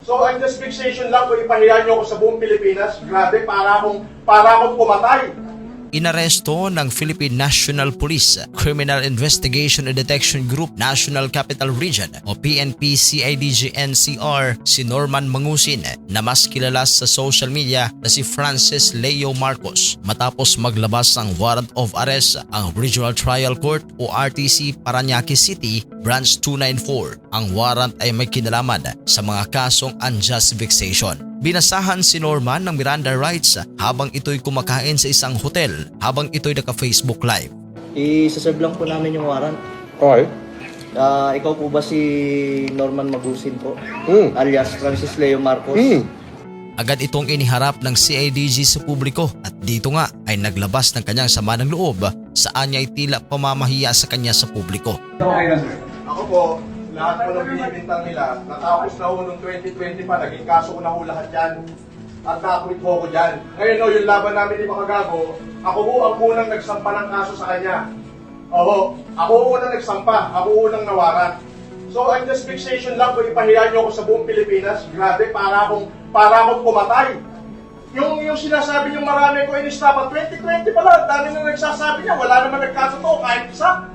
So ang just fixation lang kung ipahiya niyo ako sa buong Pilipinas, grabe, para akong pumatay. Inaresto ng Philippine National Police Criminal Investigation and Detection Group National Capital Region o PNP-CIDG-NCR si Norman Mangusin na mas kilala sa social media na si Francis Leo Marcos matapos maglabas ng warrant of arrest ang Regional Trial Court o RTC Parañaque City Branch 294. Ang warrant ay may kinalaman sa mga kasong unjust vexation. Binasahan si Norman ng Miranda rights habang ito'y kumakain sa isang hotel habang ito'y naka-Facebook live. I-serve lang po namin yung warrant. Okay. Ikaw po ba si Norman Magusin po? Alias Francis Leo Marcos? Agad itong iniharap ng CIDG sa publiko at dito nga ay naglabas ng kanyang sama ng loob saan niya ay tila pamamahiya sa kanya sa publiko. Ako po, lahat po ng binibintang nila, natapos na ho noong 2020 pa, naging kaso ko na ho lahat yan. At na-quit ho ko dyan. Ngayon yung laban namin ni Makagago, ako ho ang unang nagsampa ng kaso sa kanya. Ako ho unang nagsampa, ako unang nawaran. So ang just fixation lang kung ipahiya niyo ako sa buong Pilipinas, grabe, para akong pumatay. Yung sinasabi niyong marami ko in-stop, 2020 pala, dami na nagsasabi niya, wala naman nagkaso to, kahit isa.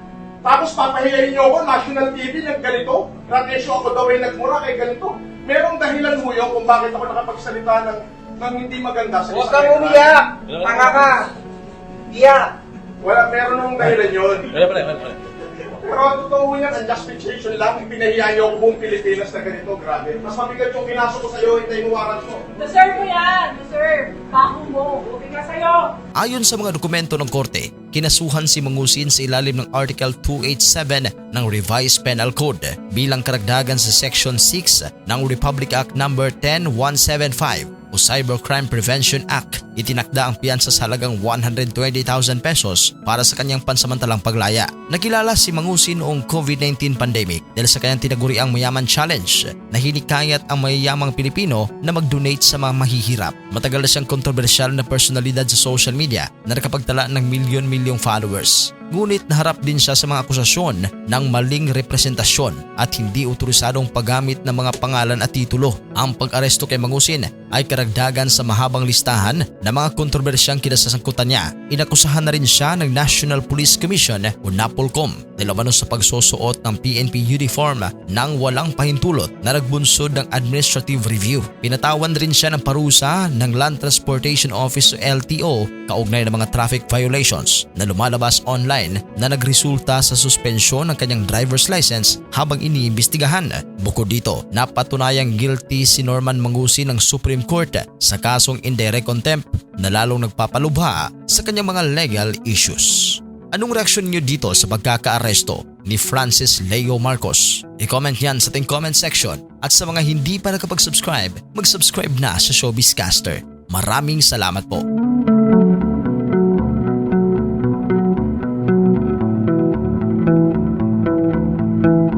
Tapos papahiyain niyo ako, national TV, ganito. Ratesyo ako daw ay nagmura kay ganito. Merong dahilan mo yun kung bakit ako nakapagsalita ng hindi maganda sa Huwag kang umiyak! Tanga ka! Iyak! Meron nung dahilan yun. Wala. Pero ang totoo yan, ang just fixation lang, pinahiya niyo ako buong Pilipinas na ganito, grabe. Mas mabigat yung kinaso ko sa'yo, hintayin mo warrant mo. Deserve mo yan! Deserve! Bako mo! Buti ka sa'yo! Ayon sa mga dokumento ng korte, kinasuhan si Mangusin sa ilalim ng Article 287 ng Revised Penal Code bilang karagdagan sa Section 6 ng Republic Act No. 10175 o Cybercrime Prevention Act. Itinakda ang piyansa sa halagang 120,000 pesos para sa kanyang pansamantalang paglaya. Nakilala si Mangusin noong COVID-19 pandemic dahil sa kanyang tinaguriang Mayaman Challenge na hinikayat ang mayayamang Pilipino na mag-donate sa mga mahihirap. Matagal na siyang kontrobersyal na personalidad sa social media na nakapagtala ng milyon-milyong followers. Ngunit naharap din siya sa mga akusasyon ng maling representasyon at hindi otorisadong paggamit ng mga pangalan at titulo. Ang pag-aresto kay Mangusin ay karagdagan sa mahabang listahan ng mga kontrobersyang kinasasangkutan niya. Inakusahan na rin siya ng National Police Commission o NAPOLCOM dahil umano sa pagsusuot ng PNP uniform nang walang pahintulot na nagbunsod ng administrative review. Pinatawan rin siya ng parusa ng Land Transportation Office o LTO kaugnay ng mga traffic violations na lumalabas online na nagresulta sa suspensyon ng kanyang driver's license habang iniimbestigahan. Bukod dito, napatunayang guilty si Norman Mangusin ng Supreme Court sa kasong indirect contempt na lalong nagpapalubha sa kanyang mga legal issues. Anong reaksyon niyo dito sa pagkakaaresto ni Francis Leo Marcos? I-comment yan sa ating comment section at sa mga hindi pa nakapag-subscribe, mag-subscribe na sa Showbiz Caster. Maraming salamat po.